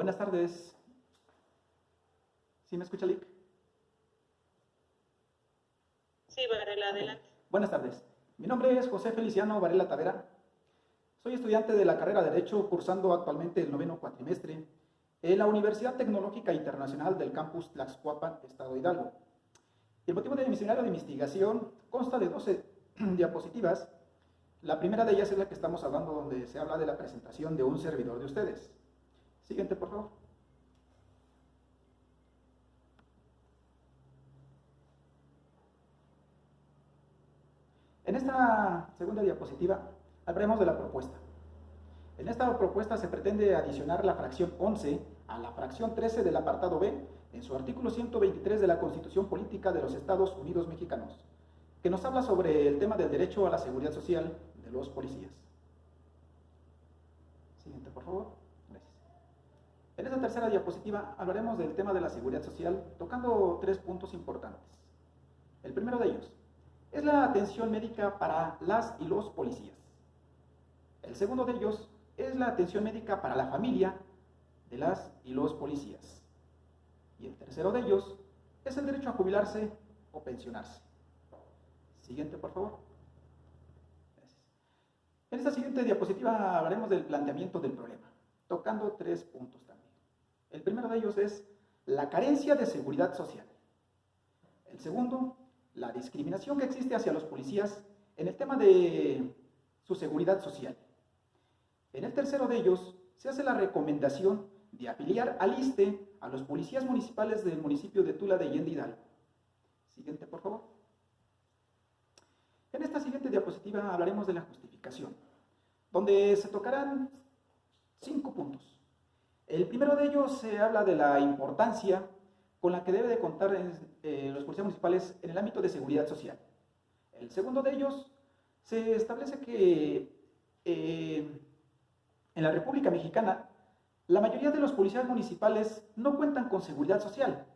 Buenas tardes. ¿Sí me escucha, Lick? Sí, Varela, Ok. adelante. Buenas tardes. Mi nombre es José Feliciano Varela Tavera. Soy estudiante de la carrera de Derecho, cursando actualmente el 9º cuatrimestre en la Universidad Tecnológica Internacional del Campus Tlaxcuapan, Estado de Hidalgo. El motivo de mi seminario de investigación consta de 12 diapositivas. La primera de ellas es la que estamos hablando, donde se habla de la presentación de un servidor de ustedes. Siguiente, por favor. En esta segunda diapositiva hablaremos de la propuesta. En esta propuesta se pretende adicionar la fracción 11 a la fracción 13 del apartado B en su artículo 123 de la Constitución Política de los Estados Unidos Mexicanos, que nos habla sobre el tema del derecho a la seguridad social de los policías. Siguiente, por favor. Gracias. En esta tercera diapositiva hablaremos del tema de la seguridad social, tocando 3 puntos importantes. El primero de ellos es la atención médica para las y los policías. El segundo de ellos es la atención médica para la familia de las y los policías. Y el tercero de ellos es el derecho a jubilarse o pensionarse. Siguiente, por favor. Gracias. En esta siguiente diapositiva hablaremos del planteamiento del problema, tocando 3 puntos también. El primero de ellos es la carencia de seguridad social. El segundo, la discriminación que existe hacia los policías en el tema de su seguridad social. En el tercero de ellos, se hace la recomendación de afiliar al ISSSTE a los policías municipales del municipio de Tula de Allende, Hidalgo. Siguiente, por favor. En esta siguiente diapositiva hablaremos de la justificación, donde se tocarán 5 puntos. El primero de ellos se habla de la importancia con la que debe de contar los policías municipales en el ámbito de seguridad social. El segundo de ellos se establece que en la República Mexicana la mayoría de los policías municipales no cuentan con seguridad social.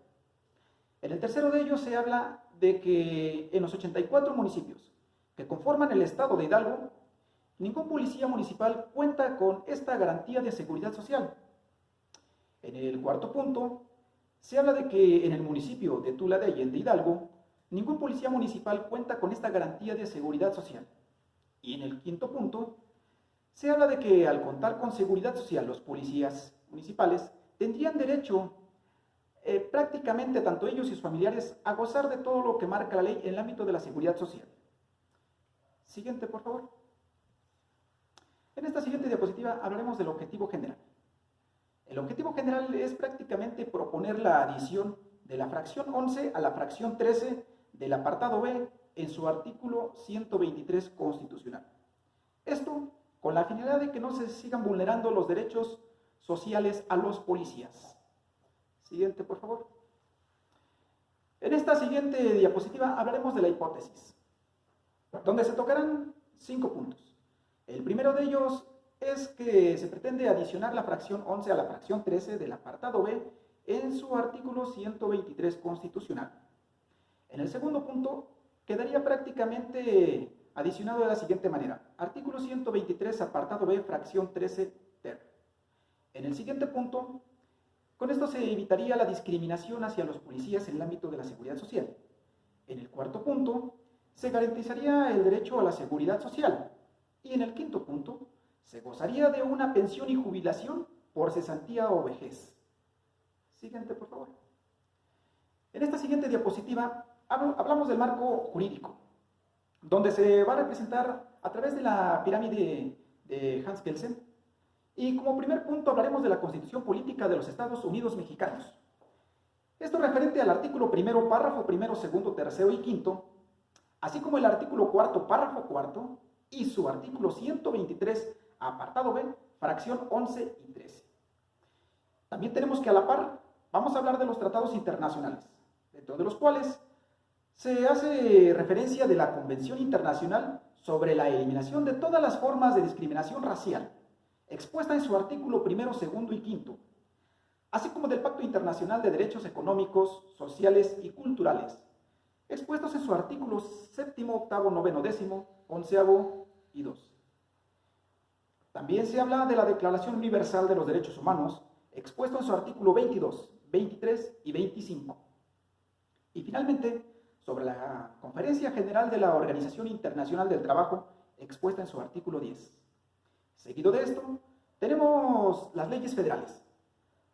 En el tercero de ellos se habla de que en los 84 municipios que conforman el estado de Hidalgo, ningún policía municipal cuenta con esta garantía de seguridad social. En el cuarto punto, se habla de que en el municipio de Tula de Allende, Hidalgo, ningún policía municipal cuenta con esta garantía de seguridad social. Y en el quinto punto, se habla de que al contar con seguridad social los policías municipales tendrían derecho prácticamente tanto ellos y sus familiares a gozar de todo lo que marca la ley en el ámbito de la seguridad social. Siguiente, por favor. En esta siguiente diapositiva hablaremos del objetivo general. El objetivo general es prácticamente proponer la adición de la fracción 11 a la fracción 13 del apartado B en su artículo 123 constitucional. Esto con la finalidad de que no se sigan vulnerando los derechos sociales a los policías. Siguiente, por favor. En esta siguiente diapositiva hablaremos de la hipótesis, donde se tocarán 5 puntos. El primero de ellos es que se pretende adicionar la fracción 11 a la fracción 13 del apartado B en su artículo 123 constitucional. En el segundo punto, quedaría prácticamente adicionado de la siguiente manera: artículo 123, apartado B, fracción 13, ter. En el siguiente punto, con esto se evitaría la discriminación hacia los policías en el ámbito de la seguridad social. En el cuarto punto, se garantizaría el derecho a la seguridad social. Y en el quinto punto, se gozaría de una pensión y jubilación por cesantía o vejez. Siguiente, por favor. En esta siguiente diapositiva hablamos del marco jurídico, donde se va a representar a través de la pirámide de Hans Kelsen. Y como primer punto hablaremos de la Constitución Política de los Estados Unidos Mexicanos. Esto referente al artículo primero, párrafo primero, segundo, tercero y quinto, así como el artículo cuarto, párrafo cuarto, y su artículo 123, apartado B, fracción 11 y 13. También tenemos que a la par vamos a hablar de los tratados internacionales, dentro de los cuales se hace referencia de la Convención Internacional sobre la eliminación de todas las formas de discriminación racial, expuesta en su artículo primero, segundo y quinto, así como del Pacto Internacional de Derechos Económicos, Sociales y Culturales, expuestos en su artículo séptimo, octavo, noveno, décimo, onceavo y 2. También se habla de la Declaración Universal de los Derechos Humanos expuesto en su artículo 22, 23 y 25. Y finalmente, sobre la Conferencia General de la Organización Internacional del Trabajo, expuesta en su artículo 10. Seguido de esto, tenemos las leyes federales,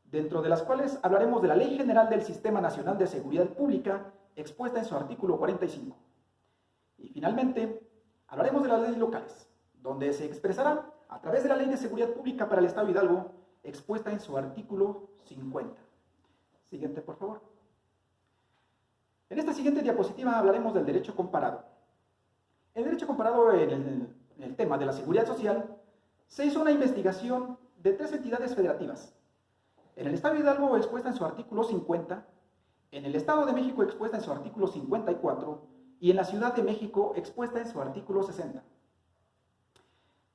dentro de las cuales hablaremos de la Ley General del Sistema Nacional de Seguridad Pública, expuesta en su artículo 45. Y finalmente, hablaremos de las leyes locales, donde se expresará a través de la Ley de Seguridad Pública para el Estado de Hidalgo, expuesta en su artículo 50. Siguiente, por favor. En esta siguiente diapositiva hablaremos del derecho comparado. El derecho comparado en el tema de la seguridad social, se hizo una investigación de 3 entidades federativas. En el Estado de Hidalgo, expuesta en su artículo 50, en el Estado de México, expuesta en su artículo 54, y en la Ciudad de México, expuesta en su artículo 60.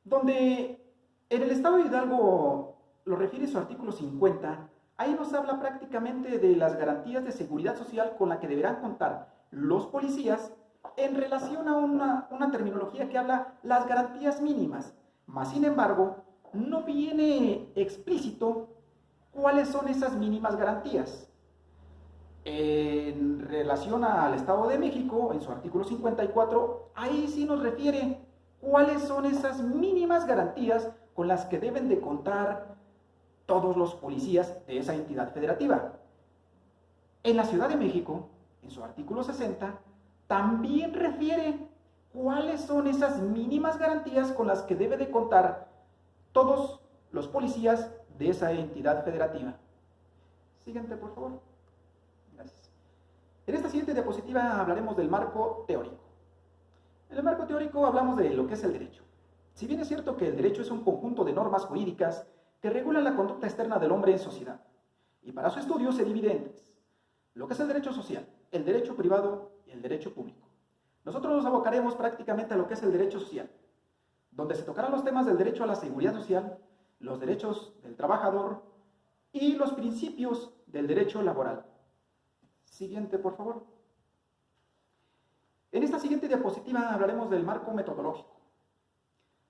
Donde en el Estado de Hidalgo lo refiere su artículo 50, ahí nos habla prácticamente de las garantías de seguridad social con la que deberán contar los policías en relación a una terminología que habla las garantías mínimas. Mas, sin embargo, no viene explícito cuáles son esas mínimas garantías. En relación al Estado de México, en su artículo 54, ahí sí nos refiere cuáles son esas mínimas garantías con las que deben de contar todos los policías de esa entidad federativa. En la Ciudad de México, en su artículo 60, también refiere cuáles son esas mínimas garantías con las que debe de contar todos los policías de esa entidad federativa. Siguiente, por favor. Gracias. En esta siguiente diapositiva hablaremos del marco teórico. En el marco teórico hablamos de lo que es el derecho. Si bien es cierto que el derecho es un conjunto de normas jurídicas que regulan la conducta externa del hombre en sociedad, y para su estudio se divide en 3. Lo que es el derecho social, el derecho privado y el derecho público. Nosotros nos abocaremos prácticamente a lo que es el derecho social, donde se tocarán los temas del derecho a la seguridad social, los derechos del trabajador y los principios del derecho laboral. Siguiente, por favor. En esta siguiente diapositiva hablaremos del marco metodológico,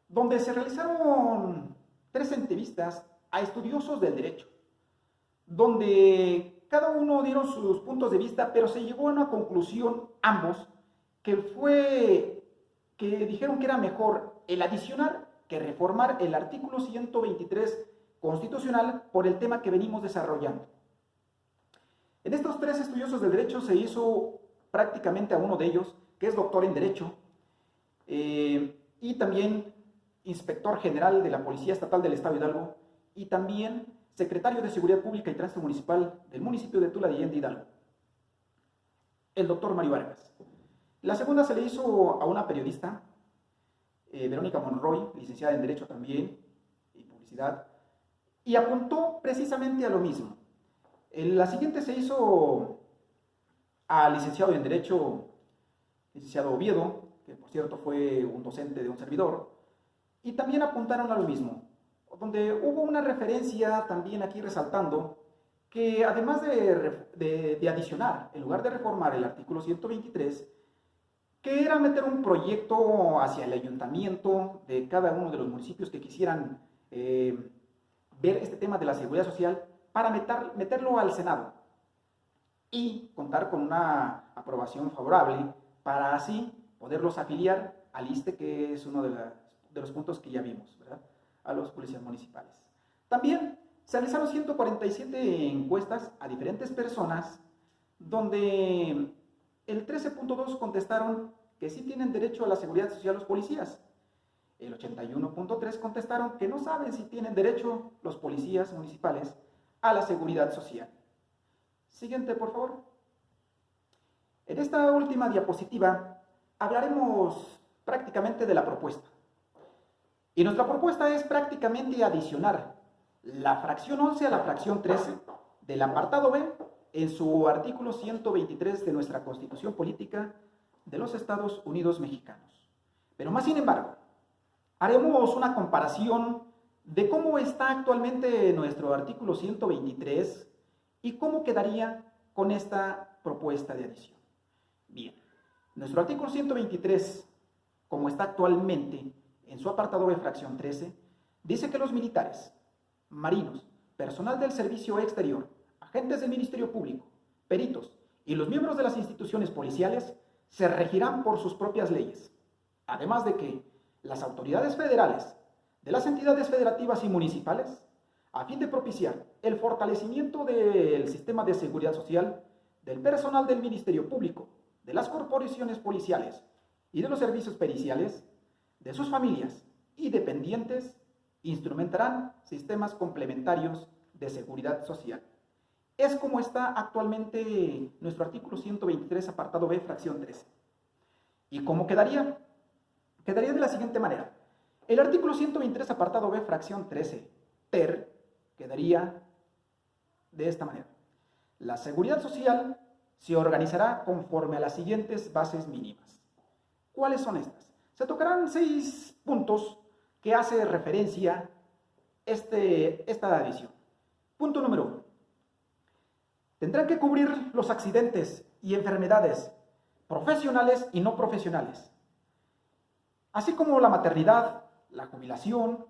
donde se realizaron 3 entrevistas a estudiosos del derecho, donde cada uno dieron sus puntos de vista, pero se llegó a una conclusión ambos, que dijeron que era mejor el adicionar que reformar el artículo 123 constitucional por el tema que venimos desarrollando. En estos 3 estudiosos del derecho se hizo prácticamente a uno de ellos, que es doctor en Derecho, y también inspector general de la Policía Estatal del Estado de Hidalgo, y también secretario de Seguridad Pública y Tránsito Municipal del municipio de Tula de Allende, Hidalgo, el doctor Mario Vargas. La segunda se le hizo a una periodista, Verónica Monroy, licenciada en Derecho también, y Publicidad, y apuntó precisamente a lo mismo. La siguiente se hizo al licenciado en Derecho, licenciado Oviedo, que por cierto fue un docente de un servidor, y también apuntaron a lo mismo, donde hubo una referencia también aquí resaltando que además de adicionar, en lugar de reformar el artículo 123, que era meter un proyecto hacia el ayuntamiento de cada uno de los municipios que quisieran ver este tema de la seguridad social para meterlo al Senado y contar con una aprobación favorable para así poderlos afiliar al ISSSTE, que es uno de los puntos que ya vimos, ¿verdad?, a los policías municipales. También se realizaron 147 encuestas a diferentes personas, donde el 13.2 contestaron que sí tienen derecho a la seguridad social los policías. El 81.3 contestaron que no saben si tienen derecho los policías municipales a la seguridad social. Siguiente, por favor. En esta última diapositiva hablaremos prácticamente de la propuesta. Y nuestra propuesta es prácticamente adicionar la fracción 11 a la fracción 13 del apartado B en su artículo 123 de nuestra Constitución Política de los Estados Unidos Mexicanos. Pero más sin embargo, haremos una comparación de cómo está actualmente nuestro artículo 123 y cómo quedaría con esta propuesta de adición. Bien, nuestro artículo 123, como está actualmente en su apartado B, fracción 13, dice que los militares, marinos, personal del servicio exterior, agentes del Ministerio Público, peritos y los miembros de las instituciones policiales se regirán por sus propias leyes. Además de que las autoridades federales de las entidades federativas y municipales, a fin de propiciar el fortalecimiento del sistema de seguridad social, del personal del Ministerio Público, de las corporaciones policiales y de los servicios periciales, de sus familias y dependientes, instrumentarán sistemas complementarios de seguridad social. Es como está actualmente nuestro artículo 123, apartado B, fracción 13. ¿Y cómo quedaría? Quedaría de la siguiente manera. El artículo 123, apartado B, fracción 13, ter, quedaría de esta manera. La seguridad social se organizará conforme a las siguientes bases mínimas. ¿Cuáles son estas? Se tocarán 6 puntos que hace referencia esta edición. Punto número 1. Tendrán que cubrir los accidentes y enfermedades profesionales y no profesionales, así como la maternidad, la jubilación,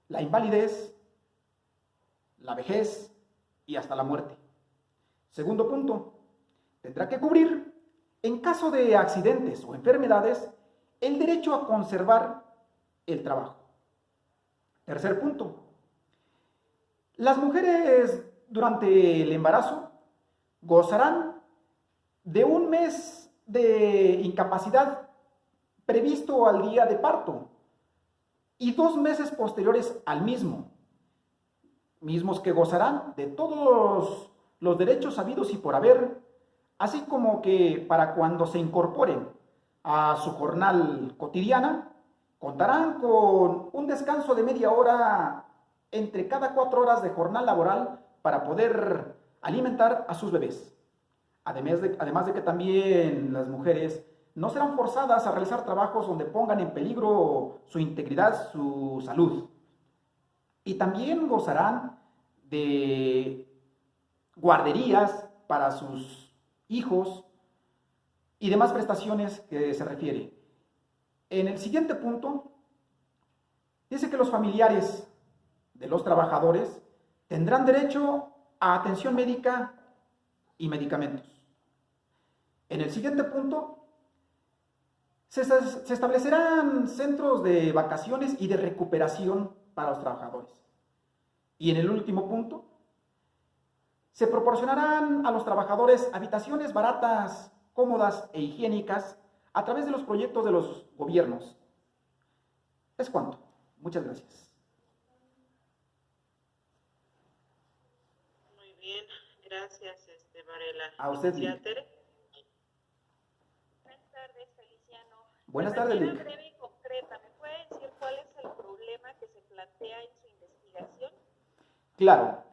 la invalidez, la vejez y hasta la muerte. Segundo punto, tendrá que cubrir, en caso de accidentes o enfermedades, el derecho a conservar el trabajo. Tercer punto, las mujeres durante el embarazo gozarán de 1 mes de incapacidad previsto al día de parto y 2 meses posteriores al mismos que gozarán de todos los derechos habidos y por haber, así como que para cuando se incorporen a su jornal cotidiana, contarán con un descanso de media hora entre cada 4 horas de jornal laboral para poder alimentar a sus bebés. Además de que también las mujeres no serán forzadas a realizar trabajos donde pongan en peligro su integridad, su salud. Y también gozarán de guarderías para sus hijos y demás prestaciones que se refiere. En el siguiente punto, dice que los familiares de los trabajadores tendrán derecho a atención médica y medicamentos. En el siguiente punto, se establecerán centros de vacaciones y de recuperación para los trabajadores. Y en el último punto, se proporcionarán a los trabajadores habitaciones baratas, cómodas e higiénicas a través de los proyectos de los gobiernos. Es cuanto. Muchas gracias. Muy bien, gracias, Varela. A usted, Lic. Buenas tardes, Feliciano. Buenas De tardes, manera Lic. breve y concreta, ¿me puede decir cuál es el problema que se plantea en su investigación? Claro,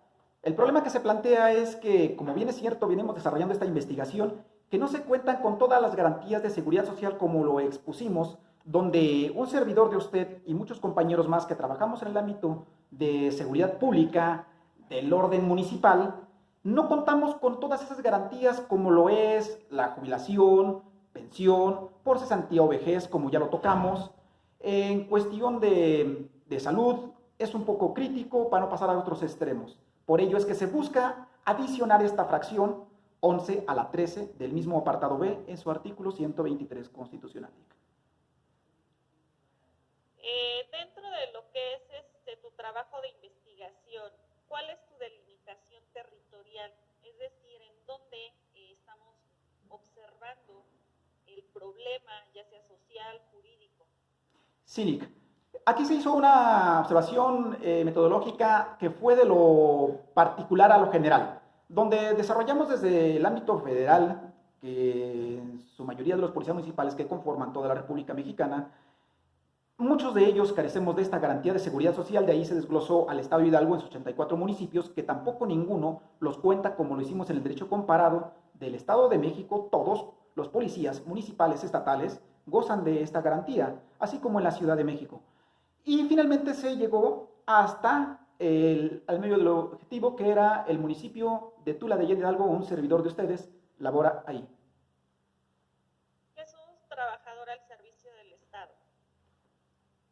el problema que se plantea es que, como bien es cierto, venimos desarrollando esta investigación, que no se cuentan con todas las garantías de seguridad social como lo expusimos, donde un servidor de usted y muchos compañeros más que trabajamos en el ámbito de seguridad pública, del orden municipal, no contamos con todas esas garantías como lo es la jubilación, pensión, por cesantía o vejez, como ya lo tocamos. En cuestión de salud, es un poco crítico para no pasar a otros extremos. Por ello es que se busca adicionar esta fracción 11 a la 13 del mismo apartado B en su artículo 123 constitucional. Dentro de lo que es tu trabajo de investigación, ¿cuál es tu delimitación territorial? Es decir, ¿en dónde estamos observando el problema, ya sea social, jurídico? CINIC. Aquí se hizo una observación metodológica que fue de lo particular a lo general, donde desarrollamos desde el ámbito federal, que en su mayoría de los policías municipales que conforman toda la República Mexicana, muchos de ellos carecemos de esta garantía de seguridad social, de ahí se desglosó al Estado de Hidalgo en sus 84 municipios, que tampoco ninguno los cuenta como lo hicimos en el derecho comparado del Estado de México. Todos los policías municipales estatales gozan de esta garantía, así como en la Ciudad de México. Y finalmente se llegó hasta al medio del objetivo, que era el municipio de Tula de Allende Hidalgo. Un servidor de ustedes labora ahí. ¿Qué es un trabajador al servicio del Estado?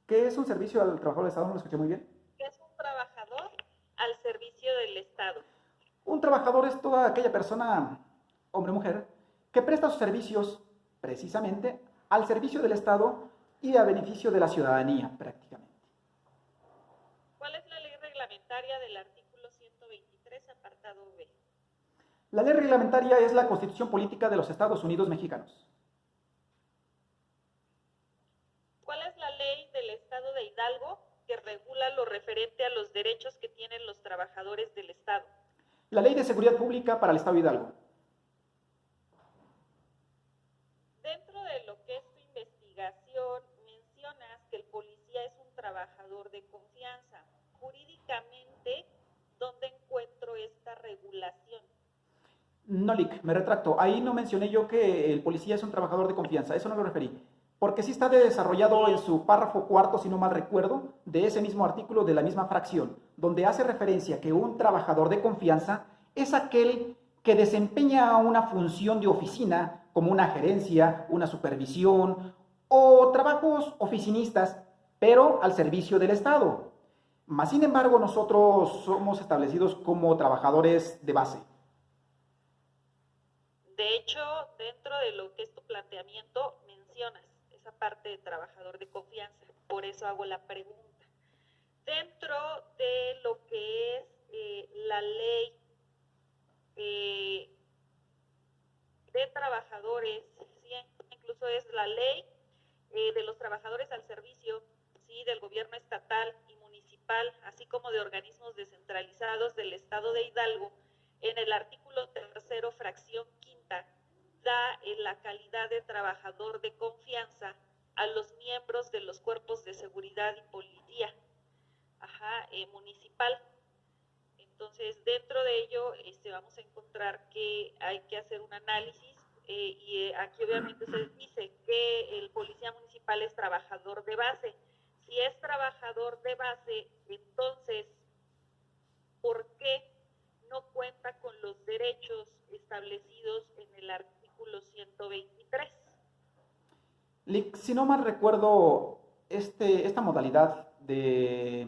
¿Qué es un servicio al trabajador del Estado? ¿No lo escuché muy bien? ¿Qué es un trabajador al servicio Un trabajador es toda aquella persona, hombre o mujer, que presta sus servicios precisamente al servicio del Estado y a beneficio de la ciudadanía prácticamente. ¿Cuál es la ley reglamentaria del artículo 123, apartado B? La ley reglamentaria es la Constitución Política de los Estados Unidos Mexicanos. ¿Cuál es la ley del Estado de Hidalgo que regula lo referente a los derechos que tienen los trabajadores del Estado? La Ley de Seguridad Pública para el Estado de Hidalgo. Dentro de lo que es tu investigación, mencionas que el policía es un trabajador de confianza. Jurídicamente, ¿dónde encuentro esta regulación? No, Lick, me retracto. Ahí no mencioné yo que el policía es un trabajador de confianza, eso no lo referí. Porque sí está desarrollado en su párrafo cuarto, si no mal recuerdo, de ese mismo artículo de la misma fracción, donde hace referencia que un trabajador de confianza es aquel que desempeña una función de oficina, como una gerencia, una supervisión o trabajos oficinistas, pero al servicio del Estado. Más sin embargo, nosotros somos establecidos como trabajadores de base. De hecho, dentro de lo que es tu planteamiento, mencionas esa parte de trabajador de confianza. Por eso hago la pregunta. Dentro de lo que es la ley de trabajadores, ¿sí? Incluso es la ley de los trabajadores al servicio, ¿sí? Del gobierno estatal y municipal, así como de organismos descentralizados del Estado de Hidalgo. En el artículo 3º, fracción 5ª, da la calidad de trabajador de confianza a los miembros de los cuerpos de seguridad y policía municipal. Entonces, dentro de ello vamos a encontrar que hay que hacer un análisis y aquí obviamente se dice que el policía municipal es trabajador de base. Si es trabajador de base, entonces, ¿por qué no cuenta con los derechos establecidos en el artículo 123? Si no mal recuerdo, esta modalidad de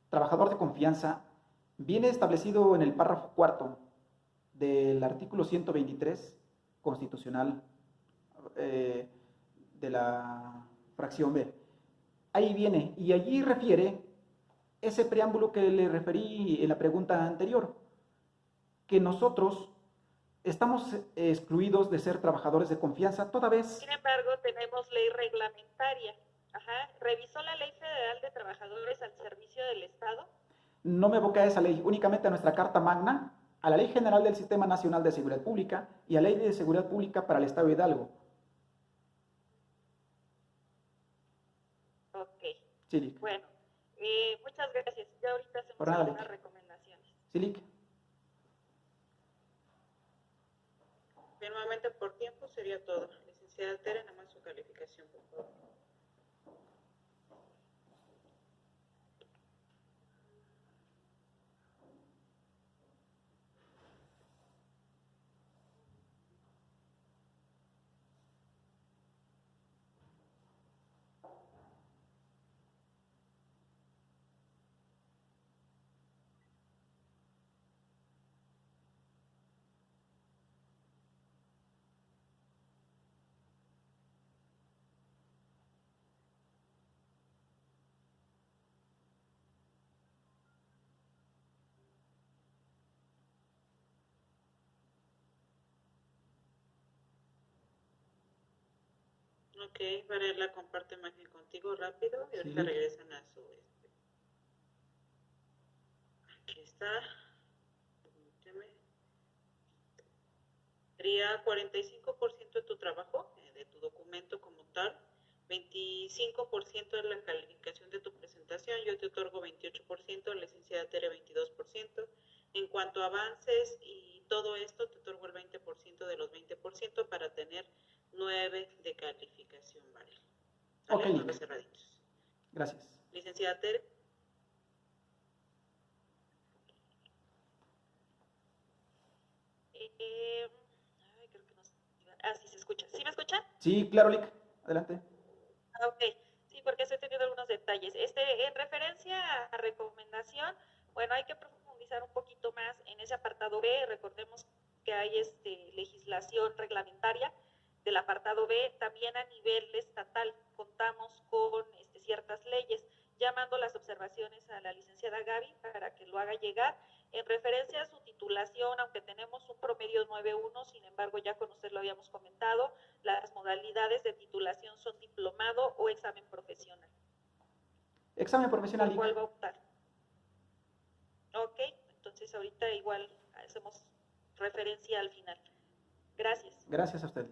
trabajador de confianza viene establecido en el párrafo cuarto del artículo 123 constitucional de la fracción B. Ahí viene, y allí refiere ese preámbulo que le referí en la pregunta anterior, que nosotros estamos excluidos de ser trabajadores de confianza toda vez. Sin embargo, tenemos ley reglamentaria. ¿Revisó la Ley Federal de Trabajadores al Servicio del Estado? No me evoca a esa ley, únicamente a nuestra Carta Magna, a la Ley General del Sistema Nacional de Seguridad Pública y a la Ley de Seguridad Pública para el Estado de Hidalgo. Ok. Sí, Lick. Bueno, muchas gracias. Ya ahorita hacemos Por nada, algunas Lick. recomendaciones. Sí, Lick. Nuevamente por tiempo sería todo. Licenciada Tere, nada más su calificación, por favor. Ok, Varela comparte imagen contigo rápido y ahorita Sí. regresan a su... Aquí está. Permíteme. Sería 45% de tu trabajo, de tu documento como tal, 25% de la calificación de tu presentación, yo te otorgo 28%, la licenciada Tere 22%. En cuanto a avances y todo esto, te otorgo el 20% de los 20% para tener 9 de calificación, Varela. Ok, 9 cerraditos. Gracias. Licenciada Tere. Creo que no. Sí se escucha. ¿Sí me escuchan? Sí, claro, Lick. Adelante. Ok, sí, porque estoy teniendo algunos detalles. En referencia a recomendación, bueno, hay que profundizar profundizar un poquito más en ese apartado B. Recordemos que hay legislación reglamentaria del apartado B. También a nivel estatal contamos con ciertas leyes. Llamando las observaciones a la licenciada Gaby para que lo haga llegar. En referencia a su titulación, aunque tenemos un promedio 9.1, sin embargo, ya con usted lo habíamos comentado, las modalidades de titulación son diplomado o examen profesional. Examen profesional. ¿Por cuál va a optar? Ok, entonces ahorita igual hacemos referencia al final. Gracias. Gracias a usted.